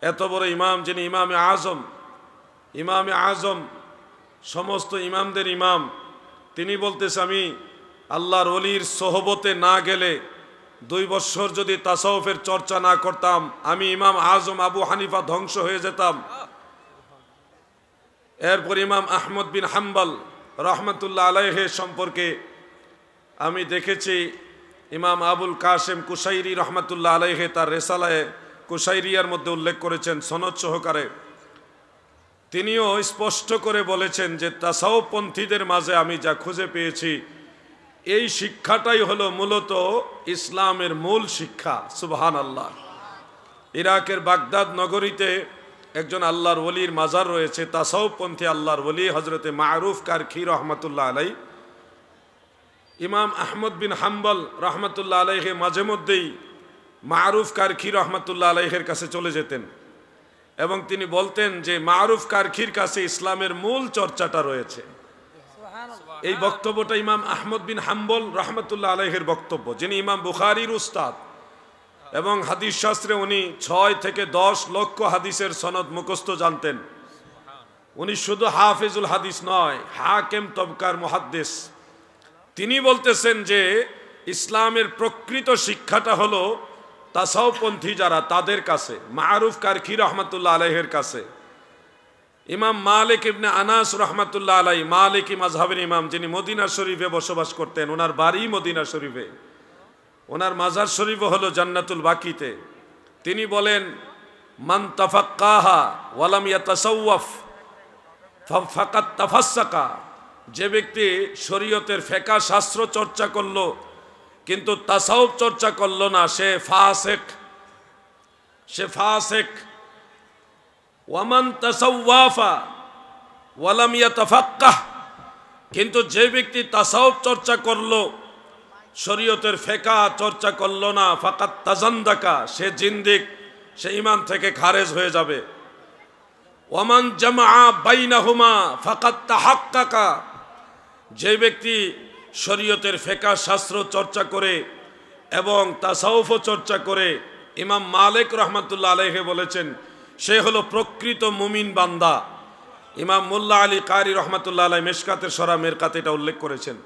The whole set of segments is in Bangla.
এত বড় ইমাম, যিনি ইমামে আজম, সমস্ত ইমামদের ইমাম, তিনি বলতেছে আমি আল্লাহর ওলির সোহবতে না গেলে 2 বছর যদি তাসাউফের চর্চা না করতাম আমি ইমাম আজম আবু হানিফা ধ্বংস হয়ে যেতাম। এরপর ইমাম আহমদ বিন হাম্বল রহমতুল্লাহ আলাইহি সম্পর্কে আমি দেখেছি ইমাম আবুল কাসেম কুশাইরি রহমতুল্লাহ আলাইহি তার রেসালায়ে কুশাইরিয়ার মধ্যে উল্লেখ করেছেন সনদ সহকারে। তিনিও স্পষ্ট করে বলেছেন যে তাসাউফপন্থীদের মাঝে আমি যা খুঁজে পেয়েছি এই শিক্ষাটাই হলো মূলত ইসলামের মূল শিক্ষা। সুবহানাল্লাহ। ইরাকের বাগদাদ নগরীতে একজন আল্লাহর ওলির মাজার রয়েছে, তাসাউফপন্থী আল্লাহর ওলি হজরতে মারুফ কারখি রহমতুল্লাহ আলাই। ইমাম আহমদ বিন হাম্বল রহমতুল্লাহ আলাইহি মাঝে মধ্যেই মারুফ কারখি রহমতুল্লাহ আলাইহের কাছে চলে যেতেন এবং তিনি বলতেন যে মারুফ কারখির কাছে ইসলামের মূল চর্চাটা রয়েছে। এই বক্তব্যটা ইমাম আহমদ বিন হাম্বল রহমতুল্লাহ আলাইহের বক্তব্য, যিনি ইমাম বুখারীর উস্তাদ এবং হাদিস শাস্ত্রে উনি 6 থেকে 10 লক্ষ হাদিসের সনদ মুখস্থ জানতেন। উনি শুধু হাফেজুল হাদিস নয়, হাকিম তবকার মুহাদ্দিস। তিনি বলতেছেন যে ইসলামের প্রকৃত শিক্ষাটা হলো তাসাউফপন্থী যারা তাদের কাছে, মারুফ কারখি রহমতুল্লাহ আলাইহের কাছে। ইমাম মালিক ইবনে আনাস রহমতুল্লাহ আলাই, মালিকি মাযহাবের ইমাম, যিনি মদিনা শরীফে বসবাস করতেন, ওনার বাড়ি মদিনা শরীফে, ওনার মাজার শরীফ হলো জান্নাতুল বাকিতে। তিনি বলেন মান তাফাক্কাহা ওয়ালাম ইয়াতাসাওয়াফ ফাকাত তাফাসসাকা, যে ব্যক্তি শরীয়তের ফিকহ শাস্ত্র চর্চা করলো কিন্তু তাসাউফ চর্চা করলো না সে ফাসিক। ওয়ামান তাসাওয়াফা ওয়ালাম ইয়াতাফাক্কাহ, কিন্তু যে ব্যক্তি তাসাউফ চর্চা করলো শরীয়তের ফিকহ চর্চা করলো না ফাকাত তাজান্দাকা, সে জিন্দিক, সে ঈমান থেকে খারেজ হয়ে যাবে। ওয়ামান জামআ বাইনাহুমা ফাকাত তাহাক্কাকা, যে ব্যক্তি শরীয়তের ফিকহ শাস্ত্র চর্চা করে এবং তাসাউফ চর্চা করে, ইমাম মালিক রহমতুল্লাহ আলাইহি বলেছেন সে হলো প্রকৃত মুমিন বান্দা। ইমাম মোল্লা আলী কারি রহমতুল্লাহ আলাই মেশকাতের সরা মেরকাতে এটা উল্লেখ করেছেন।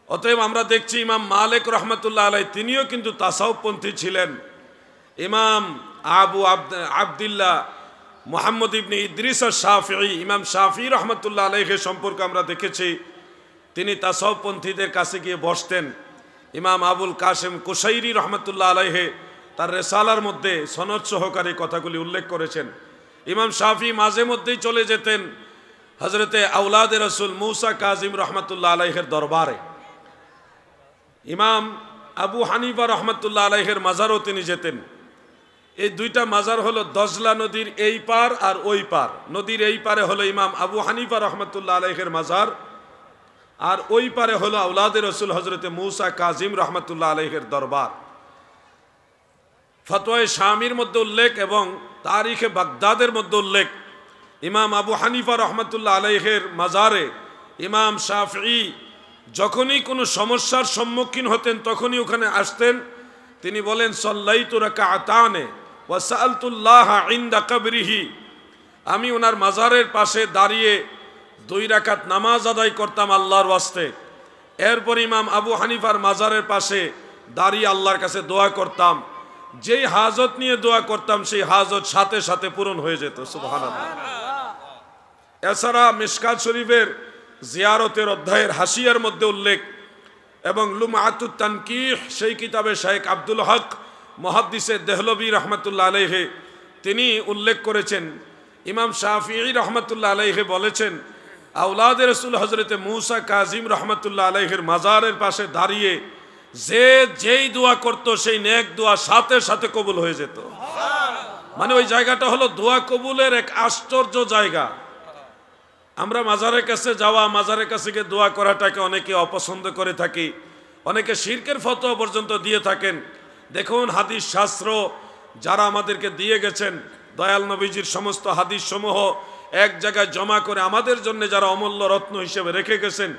অতএব আমরা দেখছি ইমাম মালিক রহমতুল্লাহ আলাই তিনিও কিন্তু তাসাউফপন্থী ছিলেন। ইমাম আবু আবদুল্লাহ মুহাম্মদ ইবনে ইদ্রিস আশ-শাফিঈ, ইমাম শাফিঈ রহমতুল্লাহ আলাইহি সম্পর্কে আমরা দেখেছি তিনি তাসাউফপন্থীদের কাছে গিয়ে বসতেন। ইমাম আবুল কাসেম কুশাইরি রহমতুল্লাহ আলাইহি তার রেসালার মধ্যে সনদ সহকারে কথাগুলি উল্লেখ করেছেন। ইমাম শাফিঈ মাঝে মধ্যেই চলে যেতেন হজরতে আওলাদে রসুল মুসা কাজিম রহমতুল্লাহ আলাইহির দরবারে। ইমাম আবু হানিফা রহমতুল্লাহ আলাইহির মাজারও তিনি যেতেন। এই দুইটা মাজার হলো দজলা নদীর এই পার আর ওই পার। নদীর এই পারে হলো ইমাম আবু হানিফা রহমতুল্লাহ আলাইহির মাজার, আর ওই পারে হলো আওলাদে রসুল হজরতে মুসা কাজিম রহমতুল্লাহ আলাইহির দরবার। ফতোয়া শামির মধ্যে উল্লেখ এবং তারিখে বাগদাদের মধ্যে উল্লেখ, ইমাম আবু হানিফা রহমতুল্লাহ আলাইহির মাজারে ইমাম শাফিঈ যখনই কোনো সমস্যার সম্মুখীন হতেন তখনই ওখানে আসতেন। তিনি বলেন সাল্লাইতু রাকাআতানে ওয়া সাআলতুল্লাহ ইনদা কবরিহি, আমি ওনার মাজারের পাশে দাঁড়িয়ে 2 রাকাত নামাজ আদায় করতাম আল্লাহর ওয়াস্তে। এরপর ইমাম আবু হানিফার মাজারের পাশে দাঁড়িয়ে আল্লাহর কাছে দোয়া করতাম। যেই হাজত নিয়ে দোয়া করতাম সেই হাজত সাথে সাথে পূরণ হয়ে যেত। সুবহানাল্লাহ। এছাড়া মিশকাত শরীফের জিয়ারতের অধ্যায়ের হাসিয়ার মধ্যে উল্লেখ এবং লুমআতুত তানকিহ সেই কিতাবে শাইখ আব্দুল হক মুহাদ্দিসে দেহলভী রহমতুল্লাহ আলাইহি তিনি উল্লেখ করেছেন, ইমাম শাফিঈ রহমতুল্লাহ আলাইহি বলেছেন আওলাদে রসুল হজরতে মুসা কাজিম রহমতুল্লাহ আলাইহির মাজারের পাশে দাঁড়িয়ে যেই দোয়া করতো সেই নেক দোয়া সাথে সাথে কবুল হয়ে যেত। মানে ওই জায়গাটা হলো দোয়া কবুলের এক আশ্চর্য জায়গা। আমরা মাজারের কাছে যাওয়া, মাজারের কাছে গিয়ে দোয়া করাটাকে অনেকে অপছন্দ করে থাকি, অনেকে শিরকের ফতোয়া পর্যন্ত দিয়ে থাকেন। দেখুন হাদিস শাস্ত্র যারা আমাদেরকে দিয়ে গেছেন, দয়াল নবীজির সমস্ত হাদিস সমূহ এক জায়গায় জমা করে আমাদের জন্য যারা অমূল্য রত্ন হিসেবে রেখে গেছেন,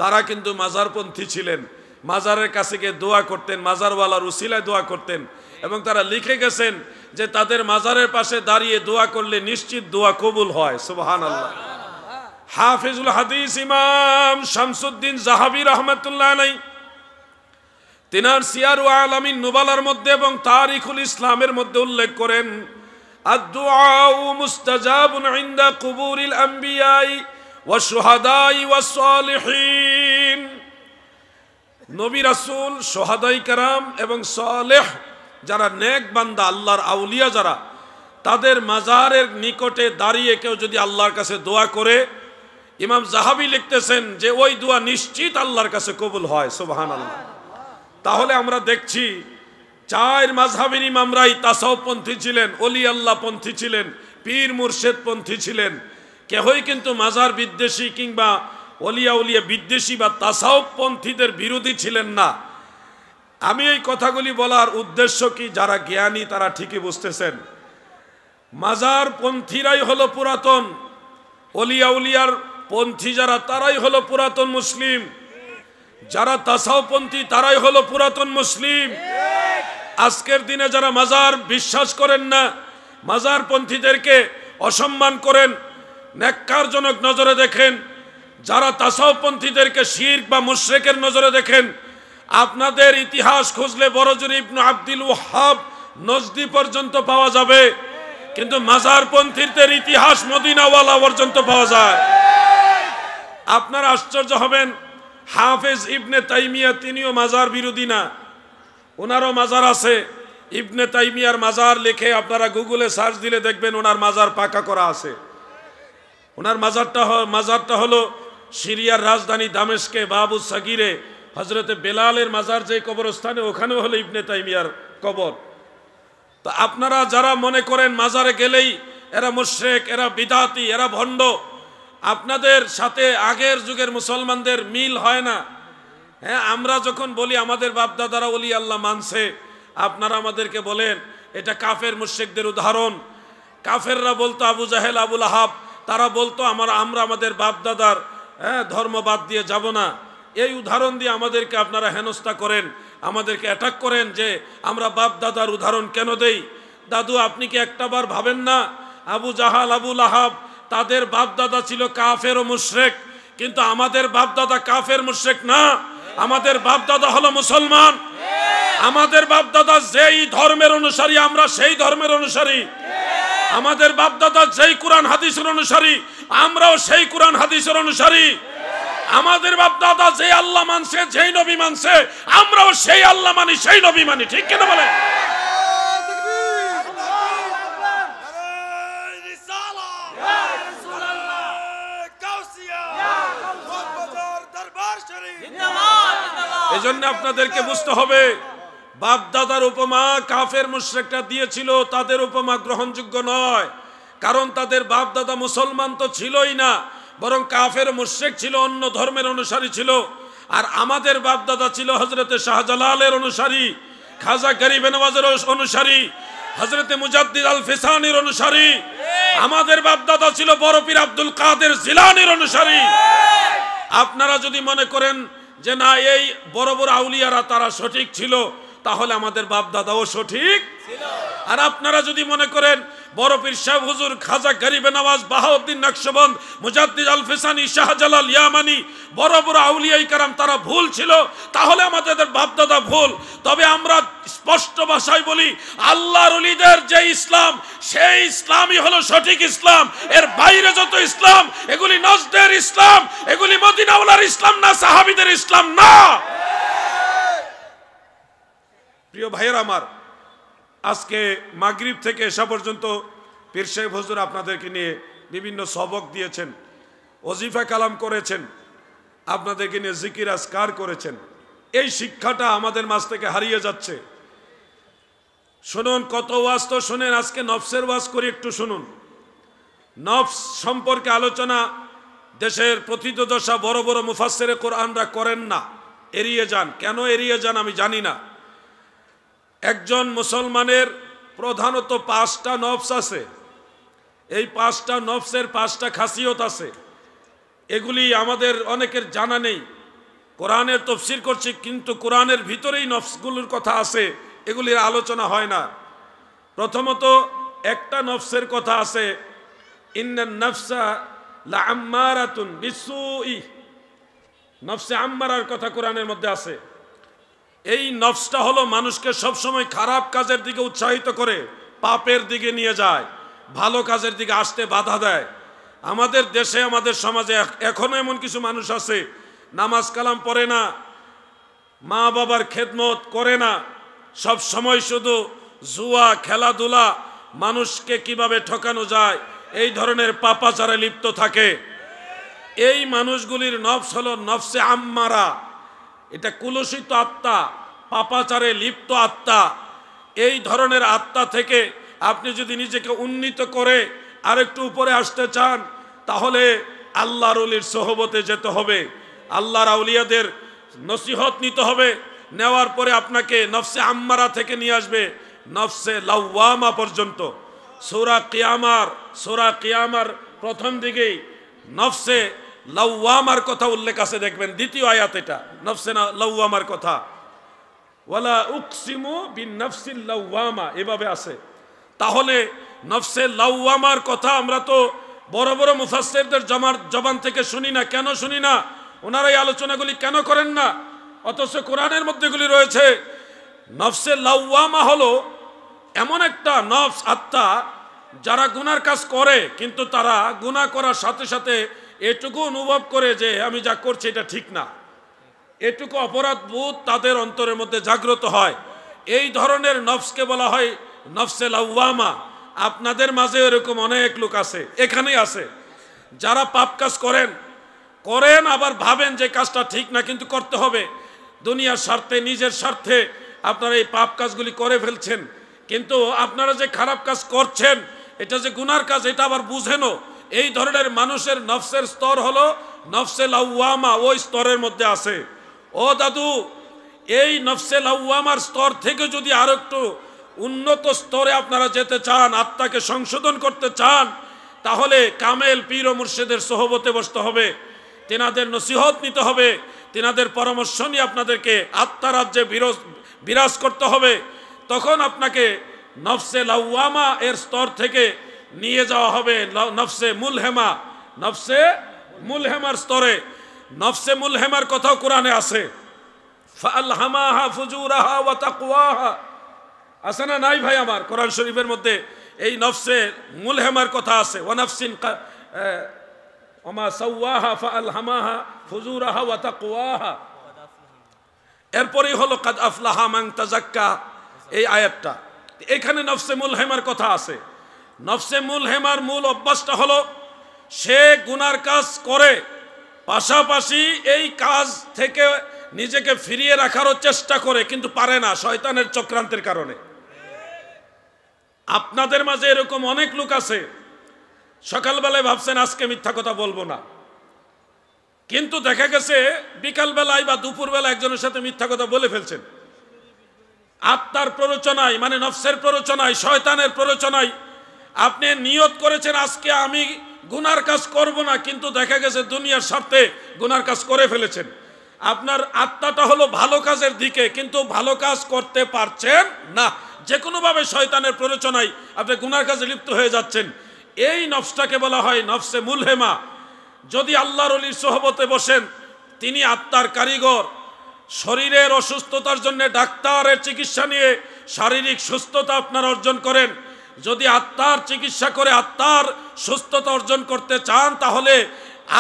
তারা কিন্তু মাজারপন্থী ছিলেন। মাজারের কাছে গিয়ে দোয়া করতেন, মাজারওয়ালার উসিলায় দোয়া করতেন, এবং তারা লিখে গেছেন যে তাদের মাজারের পাশে দাঁড়িয়ে দোয়া করলে নিশ্চিত দোয়া কবুল হয়। সুবহানাল্লাহ। হাফিজুল হাদিস ইমাম শামসুদ্দিন জাহাবি রাহমাতুল্লাহ আলাইহি তিনার সিয়ার ও আলামিন নুবালার মধ্যে এবং তারিখুল ইসলামের মধ্যে উল্লেখ করেন, আদ-দুআউ মুস্তাজাবুন ইনদা কুবুরিল আম্বিয়াই ওয়াশ শুহাদাই ওয়াস সালিহিন। নবী রাসূল, শুহাদায়ে কেরাম এবং সালেহ যারা নেক বান্দা, আল্লাহর আউলিয়া যারা, তাদের মাজারের নিকটে দাঁড়িয়ে কেউ যদি আল্লাহর কাছে দোয়া করে, ইমাম জাহাবি লিখতেছেন যে ওই দোয়া নিশ্চিত আল্লাহর কাছে কবুল হয়। সুবহানাল্লাহ। তাহলে আমরা দেখছি চার মাযহাবের ইমামরাই তাসাউফপন্থী ছিলেন, ওলি আল্লাহ পন্থী ছিলেন, পীর মুর্শেদ পন্থী ছিলেন। কেহই কিন্তু মাজার বিদ্বেষী কিংবা ওলিয়া উলিয়া বিদ্বেষী বা তাসাউফপন্থীদের বিরোধী ছিলেন না। আমি এই কথাগুলি বলার উদ্দেশ্য কি, যারা জ্ঞানী তারা ঠিকই বুঝতেছেন। মাজার পন্থীরাই হলো পুরাতন, ওলিয়া উলিয়ার পন্থী যারা তারাই হলো পুরাতন মুসলিম, যারা তাসাউফপন্থী তারাই হলো পুরাতন মুসলিম। আজকের দিনে যারা মাজার বিশ্বাস করেন না, মাজার পন্থীদেরকে অসম্মান করেন, নেককারজনক নজরে দেখেন, যারা তাসাউফপন্থীদেরকে শিরক বা মুশরিকের নজরে দেখেন, আপনাদের ইতিহাস খুঁজলে বরজুর ইবনে আব্দুল ওয়াহ্হাব নজদি পর্যন্ত পাওয়া যাবে, কিন্তু মাজারপন্থীদের ইতিহাস মদিনাওয়ালা পর্যন্ত পাওয়া যায়। আপনারা আশ্চর্য হবেন, হাফেজ ইবনে তাইমিয়া তিনিও মাজার বিরোধী না, ওনারও মাজার আছে। ইবনে তাইমিয়ার মাজার লিখে আপনারা গুগলে সার্চ দিলে দেখবেন ওনার মাজার পাকা করা আছে। ওনার মাজারটা হলো সিরিয়ার রাজধানী দামেস্কে বাবু সাগিরে হজরতে বেলালের মাজার যে কবরস্থানে, ওখানেও হলো ইবনে তাইমিয়ার কবর। তো আপনারা যারা মনে করেন মাজারে গেলেই এরা মুশরিক, এরা বিদাতি, এরা ভণ্ড, আপনাদের সাথে আগের যুগের মুসলমানদের মিল হয় না। হ্যাঁ, আমরা যখন বলি আমাদের বাপদাদারা ওলি আল্লাহ মানছে, আপনারা আমাদেরকে বলেন এটা কাফের মুশরিকদের উদাহরণ। কাফেররা বলতো আবু জাহেল, আবু লাহাব, তারা বলতো আমরা আমাদের বাপদাদার ধর্ম বাদ দিয়ে যাব না। এই উদাহরণ দিয়ে আমাদেরকে আপনারা হেনস্থা করেন, আমাদেরকে অ্যাটাক করেন যে আমরা বাপদাদার উদাহরণ কেন দেই। দাদু, আপনি কি একটাবার ভাবেন না আবু জাহাল, আবু লাহাব তাদের বাপদাদা ছিল কাফের ও মুশরিক, কিন্তু আমাদের বাপদাদা কাফের মুশরিক না, আমাদের বাপদাদা হলো মুসলমান। আমাদের বাপদাদা যেই ধর্মের অনুসারী আমরা সেই ধর্মের অনুসারী, আমাদের বাপদাদা যেই কোরআন হাদিসের অনুসারী আমরাও সেই কোরআন হাদিসের অনুসারী, আমাদের বাপদাদা যে আল্লাহ মানছে, যেই নবী মানছে আমরাও সেই আল্লাহ মানি, সেই নবী মানি। ঠিক কিনা বলেন? এজন্য আপনাদেরকে বুঝতে হবে, বাপদাদার উপমা কাফের মুশরিকরা দিয়েছিল, তাদের উপমা গ্রহণযোগ্য নয়। কারণ তাদের বাপদাদা মুসলমান তো ছিলই না, বরং কাফের মুশরিক ছিল, অন্য ধর্মের অনুসারী ছিল। আর আমাদের বাপদাদা ছিল হযরতে শাহজালালের অনুসারী, খাজা গরিব নওয়াজের অনুসারী, হযরতে মুজাদ্দিদ আল ফিসানির অনুসারী। আমাদের বাপদাদা ছিল বড় পীর আব্দুল কাদের জিলানীর অনুসারী। আপনারা যদি মনে করেন যে না এই বড় বড় আউলিয়ারা তারা সঠিক ছিল, তাহলে আমাদের বাপদাদাও সঠিক ছিল। আর আপনারা যদি মনে করেন বড় পীর সাহেব হুজুর খাজা গরিব নওয়াজ, বাহাউদ্দিন নকশবন্দ, মুজাদ্দিদ আল ফিসানি, শাহজালাল ইয়ামানি, বড় বড় আউলিয়ায়ে কেরাম তারা ভুল ছিল, তাহলে আমাদের বাপদাদা ভুল। তবে আমরা স্পষ্ট ভাষায় বলি, আল্লাহর ওলিদের যে ইসলাম সেই ইসলামই হলো সঠিক ইসলাম। এর বাইরে যত ইসলাম এগুলি নজদের ইসলাম, এগুলি মদিনাওয়ালার ইসলাম না, সাহাবীদের ইসলাম না। প্রিয় ভাইয়েরা আমার, আজকে মাগরিব থেকে এসা পর্যন্ত পীর সাহেব হুজুর আপনাদেরকে নিয়ে বিভিন্ন সবক দিয়েছেন, ওজিফা কালাম করেছেন, আপনাদেরকে নিয়ে জিকির আজকার করেছেন। এই শিক্ষাটা আমাদের মাঝ থেকে হারিয়ে যাচ্ছে। শুনুন, কত ওয়াজ তো শুনেন, আজকে নফসের ওয়াজ করি, একটু শুনুন। নফস সম্পর্কে আলোচনা দেশের প্রথিতযশা বড় বড় মুফাসসিরে কোরআনরা করেন না, এড়িয়ে যান। কেন এড়িয়ে যান আমি জানি না। একজন মুসলমানের প্রধানত 5টা নফস আছে। এই 5টা নফসের 5টা খাসিয়ত আছে। এগুলি আমাদের অনেকের জানা নেই। কোরআনের তাফসীর করছি, কিন্তু কোরআনের ভিতরেই নফসগুলোর কথা আছে, এগুলির আলোচনা হয় না। প্রথমত একটা নফসের কথা আছে, ইন্নান নাফসা লাআম্মারাতুন বিসসুই, নফসে আম্মারার কথা কোরআনের মধ্যে আছে। এই নফসটা হলো মানুষকে সবসময় খারাপ কাজের দিকে উৎসাহিত করে, পাপের দিকে নিয়ে যায়, ভালো কাজের দিকে আসতে বাধা দেয়। আমাদের দেশে, আমাদের সমাজে এখনো এমন কিছু মানুষ আছে, নামাজ কালাম পড়ে না, মা বাবার খেদমত করে না, সব সময় শুধু জুয়া, খেলাধুলা, মানুষকে কিভাবে ঠকানো যায় এই ধরনের পাপাচারে লিপ্ত থাকে। এই মানুষগুলির নফস হলো নফসে আম্মারা, এটা কুলুষিত আত্মা, পাপাচারে লিপ্ত আত্মা। এই ধরনের আত্মা থেকে আপনি যদি নিজেকে উন্নীত করে আরেকটু উপরে আসতে চান, তাহলে আল্লাহর ওলির সোহবতে যেতে হবে, আল্লাহর আউলিয়াদের নসিহত নিতে হবে। নেওয়ার পরে আপনাকে নফসে আম্মারা থেকে নিয়ে আসবে নফসে লাওয়ামা পর্যন্ত। সূরা কিয়ামার প্রথম দিকেই নফসে লাওয়ামার কথা উল্লেখ আছে, দেখবেন দ্বিতীয় আয়াত, এটা নফসে লাওয়ামার কথা। ওয়ালা উকসিমু বিন নফসিল লাওয়ামা এভাবে আছে। তাহলে নফসে লাওয়ামার কথা আমরা তো বড় বড় মুফাসসিরদের জবান থেকে শুনি না। কেন শুনি না? ওনারা এই আলোচনাগুলি কেন করেন না? অথচ কোরআনের মধ্যে এগুলি রয়েছে। নফসে লাওয়ামা হলো এমন একটা নফস, আত্মা, যারা গুনার কাজ করে, কিন্তু তারা গুনাহ করার সাথে সাথে এটুকু অনুভব করে যে আমি যা করছি এটা ঠিক না, এটুকু অপরাধ বোধ তাদের অন্তরের মধ্যে জাগ্রত হয়। এই ধরনের নফসকে বলা হয় নফসে লাওয়ামা। আপনাদের মাঝে এরকম অনেক লোক আছে, এখানেই আছে, যারা পাপ কাজ করেন, আবার ভাবেন যে কাজটা ঠিক না, কিন্তু করতে হবে। দুনিয়ার স্বার্থে, নিজের স্বার্থে আপনারা এই পাপ কাজগুলি করে ফেলছেন, কিন্তু আপনারা যে খারাপ কাজ করছেন, এটা যে গুনার কাজ, এটা আবার বুঝেনও। এই ধরনের মানুষের নফসের স্তর হলো নফসে লাওয়ামা, ওই স্তরের মধ্যে আছে। ও দাদু, এই নফসে লাওয়ামার স্তর থেকে যদি আরো একটু উন্নত স্তরে আপনারা যেতে চান, আত্মাকে সংশোধন করতে চান, তাহলে কামেল পীর ও মুর্শিদের সোহবতে বসতে হবে, তেনাদের নসিহত নিতে হবে, তেনাদের পরামর্শ নিয়ে আপনাদেরকে আত্মারাজ্যে বিরাজ করতে হবে। তখন আপনাকে নফসে লাওয়ামা এর স্তর থেকে নিয়ে যাওয়া হবে নফসে মুলহেমার স্তরে। নফসে মুলহেমার কথাও কোরআনে আছে, ফাআলহামাহা ফুজুরাহা ওয়া তাকওয়াহা, আছে না নাই ভাই আমার? কোরআন শরীফের মধ্যে এই নফসে মুলহেমার কথা আছে। ওয়া নাফসিন ওমা সাওয়াহা ফাআলহামাহা ফুজুরাহা ওয়া তাকওয়াহা। এরপরেই হলো কাদ আফলাহা মান তাযাক্কা, এই আয়াতটা। এখানে নফসে মুলহেমার কথা আছে। নফসে মুলহেমার মূল অভ্যাসটা হলো সে গুনার কাজ করে, পাশাপাশি এই কাজ থেকে নিজেকে ফিরিয়ে রাখারও চেষ্টা করে, কিন্তু পারে না শয়তানের চক্রান্তের কারণে। আপনাদের মাঝে এরকম অনেক লোক আছে, সকালবেলায় ভাবছেন আজকে মিথ্যা কথা বলবো না, কিন্তু দেখা গেছে বিকালবেলায় বা দুপুরবেলা একজনের সাথে মিথ্যা কথা বলে ফেলছেন। আত্মার প্ররোচনায়, মানে নফসের প্ররোচনায়, শয়তানের প্ররোচনায় আপনি নিয়ত করেছেন আজকে আমি গুনার কাজ করব না, কিন্তু দেখা গেছে দুনিয়ার স্বার্থে গুনার কাজ করে ফেলেছেন। আপনার আত্মাটা হলো ভালো কাজের দিকে, কিন্তু ভালো কাজ করতে পারছেন না, যে কোনোভাবে শয়তানের প্ররোচনায় আপনি গুনার কাজে লিপ্ত হয়ে যাচ্ছেন। এই নফসটাকে বলা হয় নফসে মুলহেমা। যদি আল্লাহর ওলির সোহবতে বসেন, তিনি আত্মার কারিগর। শরীরের অসুস্থতার জন্য ডাক্তারের চিকিৎসা নিয়ে শারীরিক সুস্থতা আপনারা অর্জন করেন। যদি আত্মার চিকিৎসা করে আত্মার সুস্থতা অর্জন করতে চান, তাহলে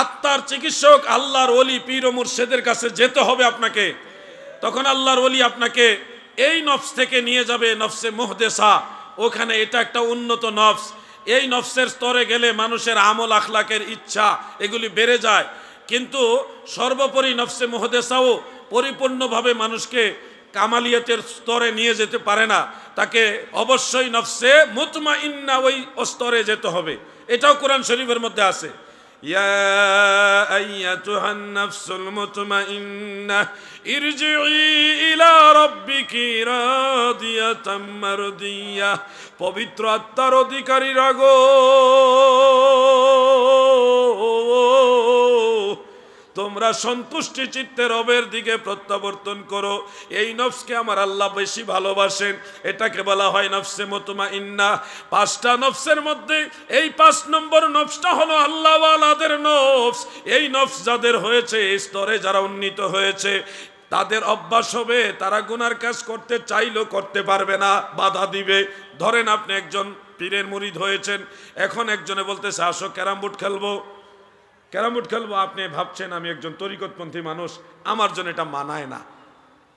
আত্মার চিকিৎসক আল্লাহর ওলি পীর ও মুর্শিদের কাছে যেতে হবে আপনাকে। তখন আল্লাহর ওলি আপনাকে এই নফস থেকে নিয়ে যাবে নফসে মুহদেসা, ওখানে এটা একটা উন্নত নফস। এই নফসের স্তরে গেলে মানুষের আমল আখলাকের ইচ্ছা এগুলি বেড়ে যায়, কিন্তু সর্বোপরি নফসে মুহদেসাও পরিপূর্ণভাবে মানুষকে কামালিয়াতের স্তরে নিয়ে যেতে পারে না। তাকে অবশ্যই নফসে মুতমাইন্না ওই স্তরে যেতে হবে। এটাও কোরআন শরীফের মধ্যে আছে, ইয়া আইয়াতুহান নাফসুল মুতমাইন্নাহ ইরজিই ইলা রাব্বিকি রাদিয়াতাম মারদিয়াহ। পবিত্র আত্মার অধিকারীরা গো, তোমরা সন্তুষ্টি চিত্তে রবের দিকে প্রত্যাবর্তন করো। এই নফসকে আমার আল্লাহ বেশি ভালোবাসেন, এটাকে বলা হয় নফসে মুতমাইন্না। 5টা নফসের মধ্যে এই 5 নম্বর নফসটা হলো আল্লাহওয়ালাদের নফস। এই নফস যাদের হয়েছে, এই স্তরে যারা উন্নীত হয়েছে, তাদের অভ্যাস হবে তারা গুনার কাজ করতে চাইলেও করতে পারবে না, বাধা দিবে। ধরেন আপনি একজন পীরের মুরিদ হয়েছেন, এখন একজনে বলতেছে আসো ক্যারাম বোর্ড খেলবো, ক্যারাম বোর্ড খেলবো। আপনি ভাবছেন আমি একজন তরিকতপন্থী মানুষ, আমার জন্য এটা মানায় না,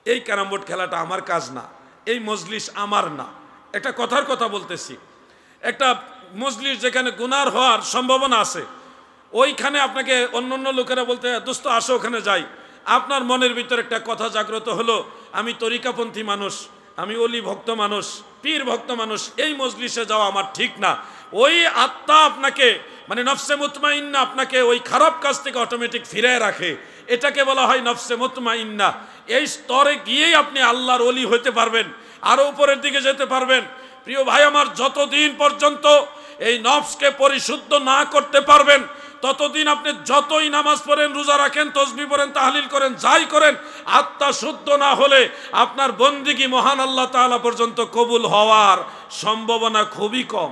এই ক্যারাম বোর্ড খেলাটা আমার কাজ না, এই মজলিস আমার না। একটা কথার কথা বলতেছি, একটা মজলিস যেখানে গুনার হওয়ার সম্ভাবনা আছে, ওইখানে আপনাকে অন্য লোকেরা বলতে দোস্ত আসো ওখানে যাই। আপনার মনের ভিতরে একটা কথা জাগ্রত হলো, আমি তরিকাপন্থী মানুষ, আমি অলি ভক্ত মানুষ, পীর ভক্ত মানুষ, এই মজলিসে যাওয়া আমার ঠিক না। ওই আত্মা আপনাকে, মানে নফসে মুতমাইন্না আপনাকে ওই খারাপ কাজ থেকে অটোমেটিক ফিরায় রাখে, এটাকে বলা হয় নফসে মুতমাইন্না। এই স্তরে গিয়েই আপনি আল্লাহর অলি হতে পারবেন, আরো উপরের দিকে যেতে পারবেন। প্রিয় ভাই আমার, যতদিন পর্যন্ত এই নফসকে পরিশুদ্ধ না করতে পারবেন, ততদিন আপনি যতই নামাজ পড়েন, রোজা রাখেন, তাসবিহ পড়েন, তাহলিল করেন, যাই করেন, আত্মা শুদ্ধ না হলে আপনার বন্দেগী মহান আল্লাহ তাআলা পর্যন্ত কবুল হওয়ার সম্ভাবনা খুবই কম।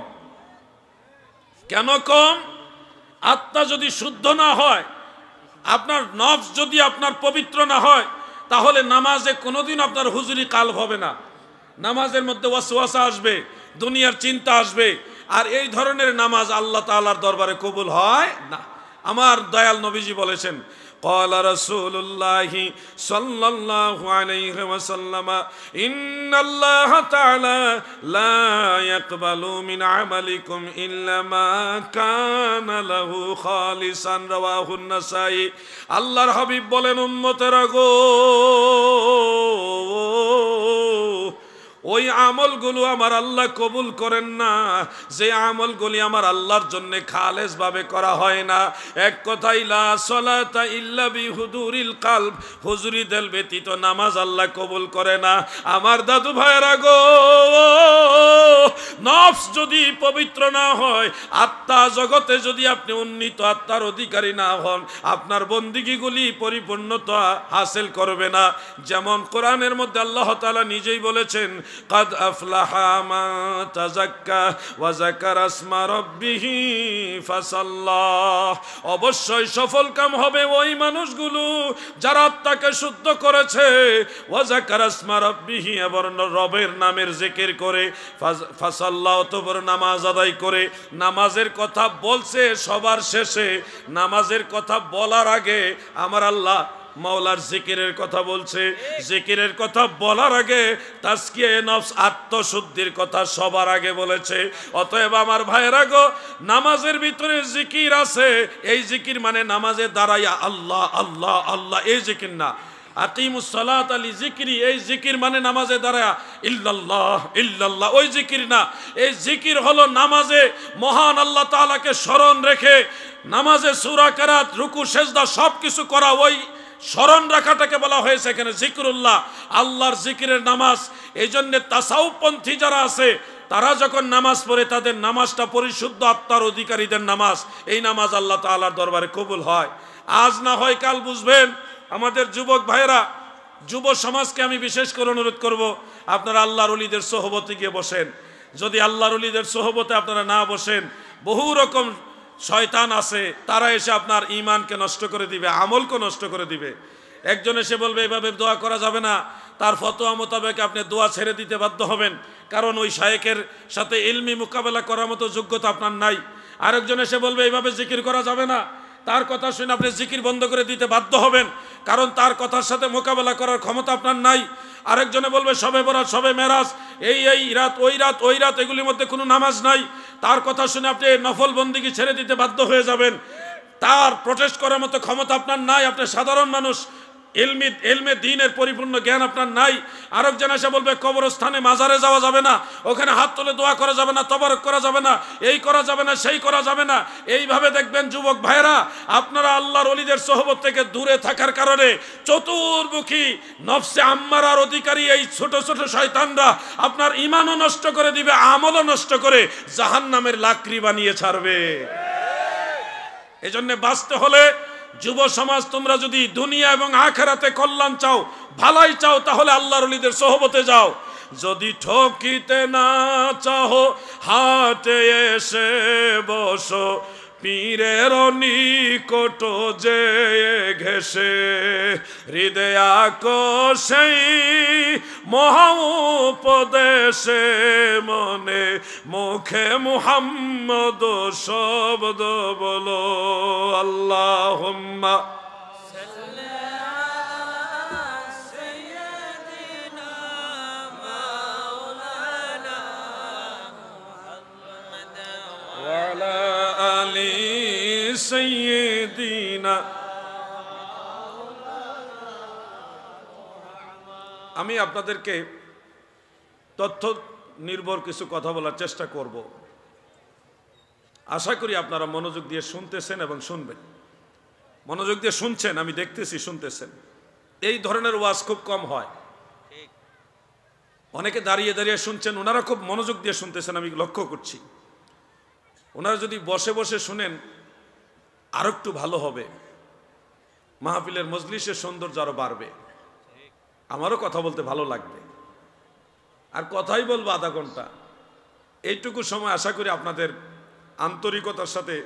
কেন কম? আত্মা যদি শুদ্ধ না হয়, আপনার নফস যদি আপনার পবিত্র না হয়, তাহলে নামাজে কোনোদিন আপনার হুজুরি কাল হবে না। নামাজের মধ্যে ওয়াসওয়াসা আসবে, দুনিয়ার চিন্তা আসবে, আর এই ধরনের নামাজ আল্লাহ তাআলার দরবারে কবুল হয় না। আমার দয়াল নবীজি বলেছেন, قال رسول الله صلى الله عليه وسلم إن الله تعالى لا يقبل من عملكم إلا ما كان له خالصا رواه النسائي। আল্লাহর হাবিব বলেন, উম্মতেরা গো, ওই আমলগুলো আমার আল্লাহ কবুল করেন না যে আমলগুলি আমার আল্লাহর জন্য খালেস ভাবে করা হয় না। এক কথাই লা সলাতা ইল্লা বিহুদুরিল কলব, হুজুরি দিল ব্যতীত নামাজ আল্লাহ কবুল করে না। আমার দাদু ভাইরা গো, নফস যদি পবিত্র না হয়, আত্মা জগতে যদি আপনি উন্নীত আত্মার অধিকারী না হন, আপনার বন্দিগিগুলি পরিপূর্ণতা হাসিল করবে না। যেমন কোরআনের মধ্যে আল্লাহ তাআলা নিজেই বলেছেন, قد أفلح من تزكى وذكر اسم ربه فصلى। অবশ্যই সফল কাম হবে ওই মানুষগুলো যারা আত্মাকে শুদ্ধ করেছে, ওয়াযাকার আসমা রাব্বিহি, এবং রবের নামের জিকির করে, ফাসাল্লা, অতঃপর নামাজ আদায় করে। নামাজের কথা বলছে সবার শেষে, নামাজের কথা বলার আগে আমার আল্লাহ মাওলার জিকিরের কথা বলছে। জিকিরের কথা বলার আগে তাজকিয়ে নফস, আত্মশুদ্ধির কথা সবার আগে বলেছে। অতএব আমার ভাইয়েরা গো, নামাজের ভিতরে জিকির আছে। এই জিকির মানে নামাজে দাঁড়াইয়া আল্লাহ আল্লাহ আল্লাহ, এই জিকির না। আকিমুস সালাত আলি জিকিরি, এই জিকির মানে নামাজে দাঁড়ায়া ইল্লাল্লাহ ইল্লাল্লাহ, ওই জিকির না। এই জিকির হলো নামাজে মহান আল্লাহ তাআলাকে স্মরণ রেখে, নামাজে সূরা কেরাত, রুকু, সেজদা সব কিছু করা, ওই স্মরণ রাখাটাকে বলা হয়েছে এখানে জিকরুল্লাহ, আল্লাহর জিকিরের নামাজ। এই জন্য তাসাউফপন্থী যারা আছে, তারা যখন নামাজ পড়ে, তাদের নামাজটা পরিশুদ্ধ আত্মার অধিকারীদের নামাজ। এই নামাজ আল্লাহ তাআলার দরবারে কবুল হয়। আজ না হয় কাল বুঝবেন। আমাদের যুবক ভাইয়েরা, যুব সমাজকে আমি বিশেষ করে অনুরোধ করব, আপনারা আল্লাহর ওলিদের সোহবতে গিয়ে বসেন। যদি আল্লাহর ওলিদের সোহবতে আপনারা না বসেন, বহু রকম শয়তান আছে, তারা এসে আপনার ঈমানকে নষ্ট করে দিবে, আমলকে নষ্ট করে দিবে। একজন এসে বলবে এভাবে দোয়া করা যাবে না, তার ফতোয়া মোতাবেক আপনি দোয়া ছেড়ে দিতে বাধ্য হবেন, কারণ ওই শায়েখের সাথে ইলমি মোকাবেলা করার মতো যোগ্যতা আপনার নাই। আরেকজন এসে বলবে এইভাবে জিকির করা যাবে না, তার কথা শুনে আপনি জিকির বন্ধ করে দিতে বাধ্য হবেন, কারণ তার কথার সাথে মোকাবেলা করার ক্ষমতা আপনার নাই। আরেকজনে বলবে শবে বরাত, শবে মেরাজ, এই রাত ওই রাত এগুলির মধ্যে কোনো নামাজ নাই, তার কথা শুনে আপনি নফল বন্দিগি ছেড়ে দিতে বাধ্য হয়ে যাবেন। তার প্রটেস্ট করার মতো ক্ষমতা আপনার নাই, আপনি সাধারণ মানুষ, ইলমে দ্বীনের পরিপূর্ণ জ্ঞান আপনার নাই। আরেকজন এসে বলবে কবরস্থানে, মাজারে যাওয়া যাবে না, ওখানে হাত তুলে দোয়া করা যাবে না, তবারক করা যাবে না, এই করা যাবে না, সেই করা যাবে না। এইভাবে দেখবেন যুবক ভাইয়েরা, আপনারা আল্লাহর ওলিদের সোহবত থেকে দূরে থাকার কারণে চতুর্মুখী নফসে আম্মারার অধিকারী এই ছোট ছোট শয়তানরা আপনার ঈমানও নষ্ট করে দিবে, আমলও নষ্ট করে জাহান্নামের লাকড়ি বানিয়ে ছাড়বে। এজন্য বাঁচতে হলে যুব সমাজ তোমরা যদি দুনিয়া এবং আখিরাতে কল্যাণ চাও, ভালাই চাও, তাহলে আল্লাহর ওলিদের সোহবতে যাও। যদি ঠকিতে না চাও হাটে এসে বসো, পীরের নিকট যে ঘেসে হৃদয়া সেই মহা উপদেশে মনে মুখে মুহাম্মদ শব্দ বলো। আল্লাহুম্মা সাইয়্যিদিনা। আমি আপনাদেরকে তথ্য নির্ভর কিছু কথা বলার চেষ্টা করব। আশা করি আপনারা মনোযোগ দিয়ে শুনতেছেন এবং শুনবেন। মনোযোগ দিয়ে শুনছেন, আমি দেখতেছি শুনতেছেন। এই ধরনের ওয়াজ খুব কম হয়। অনেকে দাঁড়িয়ে দাঁড়িয়ে শুনছেন, ওনারা খুব মনোযোগ দিয়ে শুনতেছেন, আমি লক্ষ্য করছি। ওনারা যদি বসে বসে শুনেন আরো একটু ভালো হবে, মাহফিলের মজলিসের সৌন্দর্য আরো বাড়বে, আমারও কথা বলতে ভালো লাগবে। আর কথাই বলবো আধা ঘন্টা, এইটুকু সময় আশা করি আপনাদের আন্তরিকতার সাথে